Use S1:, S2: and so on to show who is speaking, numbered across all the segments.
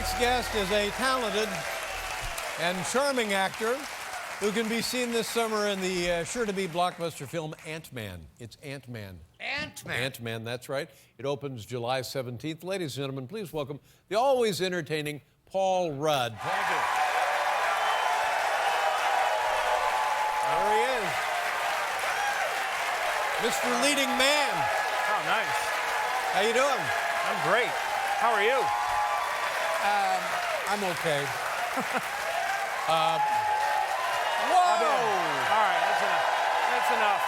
S1: next guest is a talented and charming actor who can be seen this summer in the sure-to-be blockbuster film Ant-Man. It's Ant-Man.
S2: Ant-Man?
S1: Ant-Man, that's right. It opens July 17th. Ladies and gentlemen, please welcome the always entertaining Paul Rudd.
S2: Thank you.
S1: There he is. Mr. Leading Man.
S2: Oh, nice.
S1: How you doing?
S2: I'm great. How are you?
S1: I'm okay. Whoa!
S2: All right, that's enough.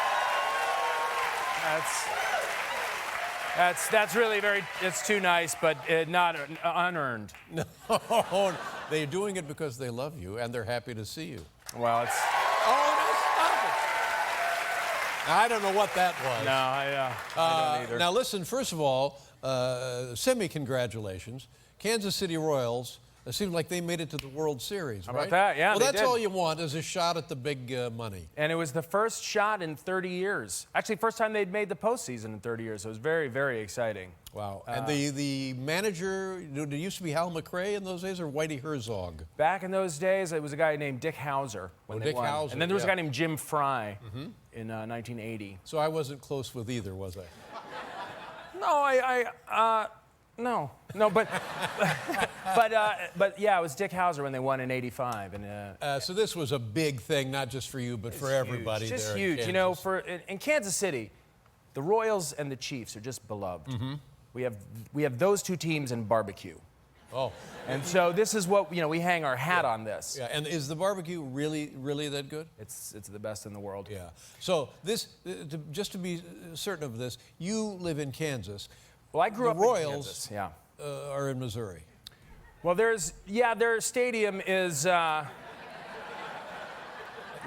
S2: That's really very, it's too nice, but not unearned.
S1: No, they're doing it because they love you and they're happy to see you.
S2: Well, it's...
S1: Oh, no, stop it. I don't know what that was.
S2: No, I don't either.
S1: Now, listen, first of all, semi-congratulations. Kansas City Royals, it seems like they made it to the World Series,
S2: How
S1: right?
S2: about that? Yeah,
S1: well,
S2: they
S1: that's
S2: did.
S1: all you want is a shot at the big money.
S2: And it was the first shot in 30 years. Actually, first time they'd made the postseason in 30 years. So it was very, very exciting.
S1: Wow. And the manager, did it used to be Hal McRae in those days or Whitey Herzog?
S2: Back in those days, it was a guy named Dick Hauser. When they
S1: Dick
S2: won.
S1: Hauser,
S2: And then there was a
S1: yeah.
S2: guy named Jim Fry in 1980.
S1: So I wasn't close with either, was I?
S2: No, but yeah, it was Dick Hauser when they won in '85, and
S1: So this was a big thing, not just for you, but for everybody
S2: huge. Just
S1: there in
S2: huge.
S1: Kansas.
S2: You know, in Kansas City, the Royals and the Chiefs are just beloved. We have those two teams in barbecue.
S1: Oh.
S2: And so this is what, we hang our hat on this.
S1: Yeah, and is the barbecue really, really that good?
S2: It's the best in the world.
S1: Yeah. So this, just to be certain of this, you live in Kansas.
S2: Well, I grew up
S1: Royals,
S2: in Kansas. Yeah.
S1: Are in Missouri.
S2: Well, their stadium is right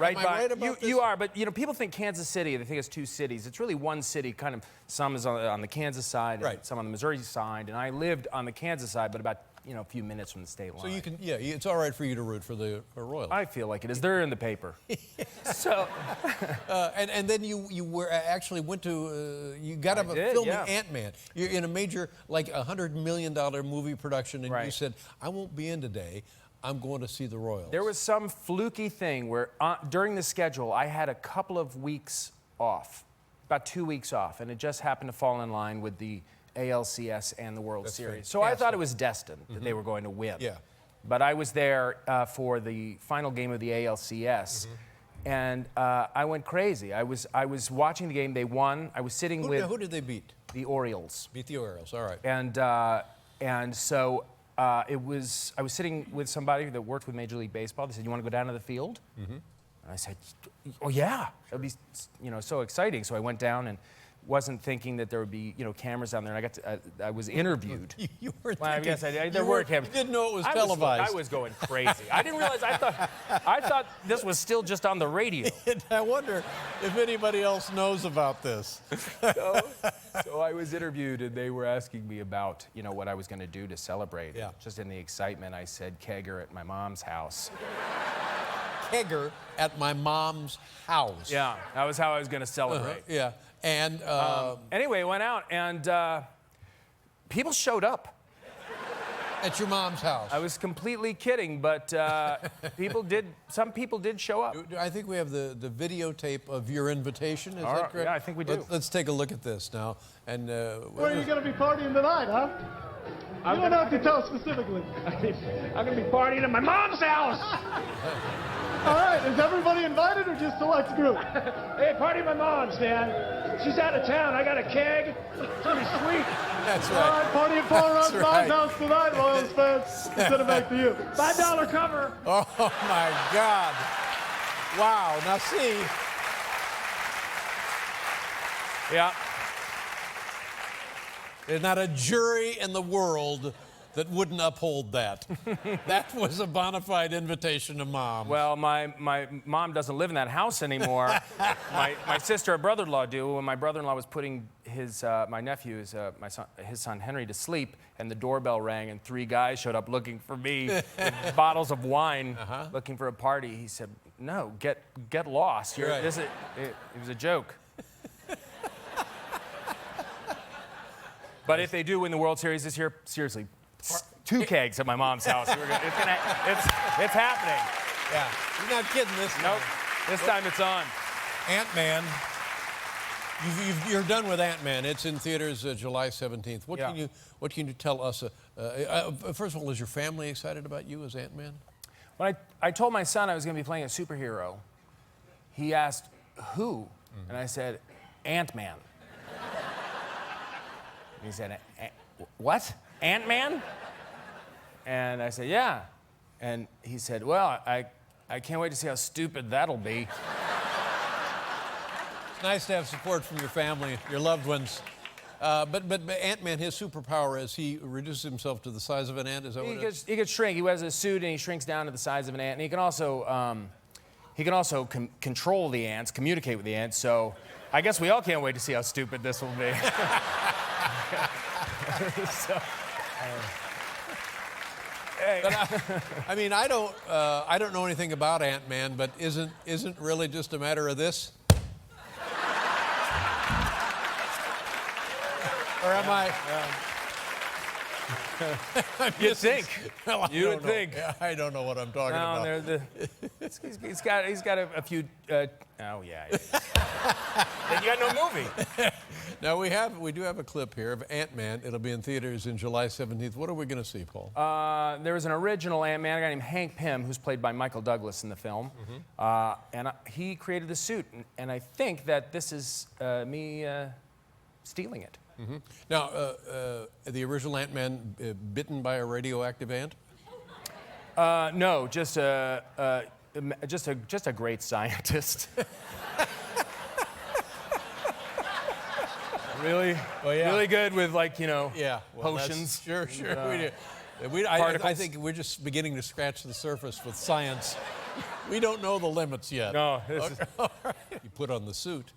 S1: Am I
S2: by.
S1: right about this?
S2: You are, but people think Kansas City. They think it's two cities. It's really one city. Kind of, some is on the Kansas side,
S1: Right.
S2: and some on the Missouri side. And I lived on the Kansas side, but about a few minutes from the state line.
S1: So you can, yeah, it's all right for you to root for the Royals.
S2: I feel like it is. They're in the paper. So.
S1: And then you were actually went to you got up filming Ant-Man. You're in a major like $100 million movie production, and you said, I won't be in today. I'm going to see the Royals.
S2: There was some fluky thing where during the schedule I had a couple of weeks off, about 2 weeks off, and it just happened to fall in line with the ALCS and the World Series. So I thought it was destined that they were going to win.
S1: Yeah.
S2: But I was there for the final game of the ALCS, and I went crazy. I was watching the game. They won. I was sitting with
S1: who did they beat?
S2: the Orioles.
S1: Beat the Orioles. All right.
S2: And so I was sitting with somebody that worked with Major League Baseball. They said, "You want to go down to the field?" And I said, "Oh yeah, that'd be so exciting." So I went down and wasn't thinking that there would be cameras down there. And I was interviewed.
S1: You were thinking,
S2: well, I guess there were cameras.
S1: You didn't know it was televised.
S2: I was going crazy. I didn't realize. I thought this was still just on the radio.
S1: I wonder if anybody else knows about this.
S2: So I was interviewed, and they were asking me about what I was going to do to celebrate.
S1: Yeah.
S2: Just in the excitement, I said Kegger at my mom's house.
S1: Kegger at my mom's house.
S2: Yeah, that was how I was going to celebrate.
S1: Yeah. And
S2: anyway, I went out, and people showed up.
S1: at your mom's house.
S2: I was completely kidding, but some people did show up.
S1: I think we have the videotape of your invitation. Is
S2: All
S1: that
S2: right,
S1: correct?
S2: yeah, I think we do.
S1: Let's take a look at this now. And
S3: Where are you going to be partying tonight, huh? You don't have to tell specifically.
S4: I'm going to be partying at my mom's house.
S3: All right, is everybody invited or just select group?
S4: Hey, party at my mom's, man. She's out of town. I got a keg. It's going to be sweet.
S1: That's
S3: All
S1: right.
S3: right, party at Paul Rudd's
S1: right.
S3: mom's house tonight, Royals fans. Instead of back to you.
S4: $5 cover.
S1: Oh, my God. Wow. Now, see.
S2: Yeah.
S1: There's not a jury in the world that wouldn't uphold that. That was a bona fide invitation to Mom.
S2: Well, my mom doesn't live in that house anymore. my sister and brother-in-law do. When my brother-in-law was putting my nephew, his son Henry, to sleep, and the doorbell rang, and 3 guys showed up looking for me with bottles of wine, looking for a party. He said, "No, get lost.
S1: Right.
S2: It was a joke." But if they do win the World Series this year, seriously, 2 kegs at my mom's house. It's happening.
S1: Yeah, you're not kidding this time.
S2: Nope. This time it's on.
S1: Ant-Man. You're done with Ant-Man. It's in theaters July 17th. What can you tell us? First of all, is your family excited about you as Ant-Man?
S2: When I told my son I was going to be playing a superhero, he asked, who? And I said, Ant-Man. He said, what? Ant-Man? And I said, yeah. And he said, well, I can't wait to see how stupid that'll be.
S1: It's nice to have support from your family, your loved ones. But Ant-Man, his superpower is he reduces himself to the size of an ant. Is that what it is?
S2: He could shrink. He wears a suit and he shrinks down to the size of an ant. And he can also control the ants, communicate with the ants. So I guess we all can't wait to see how stupid this will be. Hey.
S1: But I mean, I don't know anything about Ant-Man, but isn't really just a matter of this? Or am I?
S2: You'd think.
S1: Well,
S2: you would think.
S1: I don't know what I'm talking about.
S2: He's got a few. Oh yeah. Then you got no movie.
S1: Now we do have a clip here of Ant-Man. It'll be in theaters in July 17th. What are we going to see, Paul?
S2: There was an original Ant-Man, a guy named Hank Pym, who's played by Michael Douglas in the film, and he created the suit. And I think that this is me stealing it.
S1: Mm-hmm. Now, the original Ant-Man bitten by a radioactive ant?
S2: No, just a great scientist. Really, really good with potions.
S1: Sure. I think we're just beginning to scratch the surface with science. We don't know the limits yet.
S2: No,
S1: You put on the suit.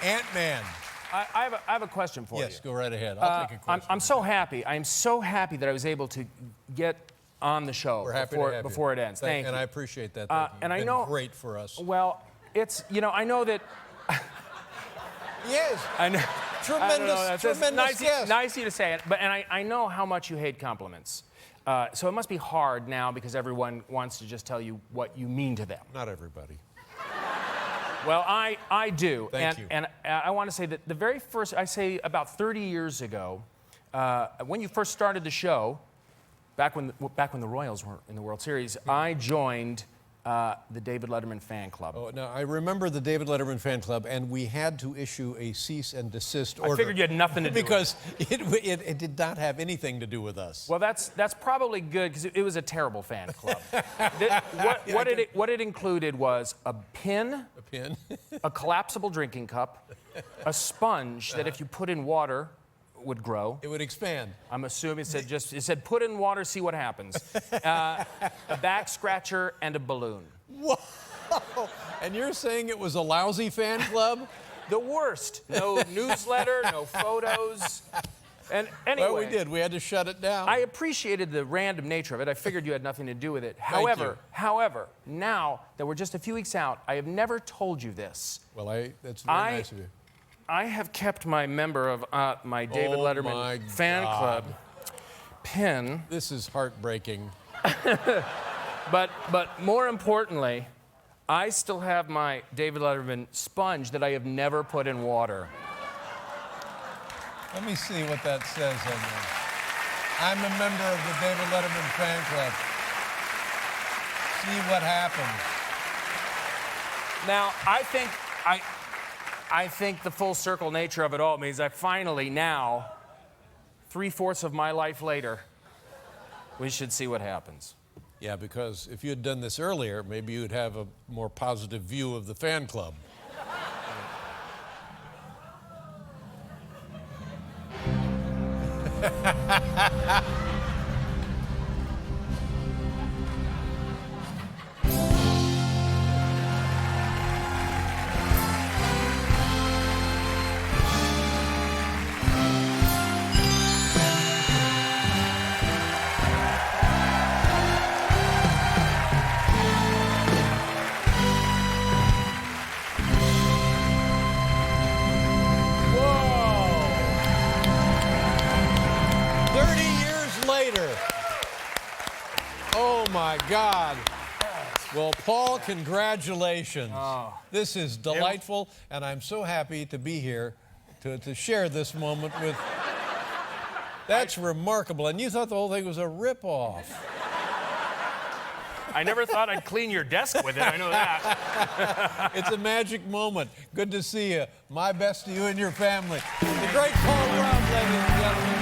S1: Ant-Man.
S2: I have a question for you.
S1: Yes, go right ahead. I'll take a question.
S2: I'm so happy. I'm so happy that I was able to get on the show before it ends. Thank you.
S1: And I appreciate that.
S2: And
S1: You've
S2: I know
S1: been great for us.
S2: Well, I know that.
S1: Yes.
S2: I know.
S1: Tremendous. Yes.
S2: Nice of you to say it, but I know how much you hate compliments. So it must be hard now because everyone wants to just tell you what you mean to them.
S1: Not everybody.
S2: Well, I do.
S1: Thank you.
S2: And I want to say that the very first, I say about 30 years ago, when you first started the show, back when the Royals were in the World Series, I joined the David Letterman fan club.
S1: Oh, now, I remember the David Letterman fan club, and we had to issue a cease and desist order.
S2: I figured you had nothing to do
S1: because it did not have anything to do with us.
S2: Well, that's probably good because it was a terrible fan club. What it included was a pin, a collapsible drinking cup, a sponge that if you put in water would grow.
S1: It would expand.
S2: I'm assuming it said put in water, see what happens. A back scratcher and a balloon.
S1: Whoa! And you're saying it was a lousy fan club?
S2: The worst. No newsletter, no photos. And anyway,
S1: well, we did. We had to shut it down.
S2: I appreciated the random nature of it. I figured you had nothing to do with it. However, now that we're just a few weeks out, I have never told you this.
S1: Well, that's very nice of you.
S2: I have kept my member of my David Letterman fan club pin.
S1: This is heartbreaking.
S2: But more importantly, I still have my David Letterman sponge that I have never put in water.
S1: Let me see what that says on there. I'm a member of the David Letterman fan club. See what happens.
S2: Now, I think the full circle nature of it all means I finally now, 3/4 of my life later, we should see what happens.
S1: Yeah, because if you had done this earlier, maybe you'd have a more positive view of the fan club. my God. Well, Paul, congratulations.
S2: Oh.
S1: This is delightful, and I'm so happy to be here to share this moment with... That's remarkable. And you thought the whole thing was a ripoff.
S2: I never thought I'd clean your desk with it. I know that.
S1: It's a magic moment. Good to see you. My best to you and your family. The great Paul Rudd, ladies and gentlemen.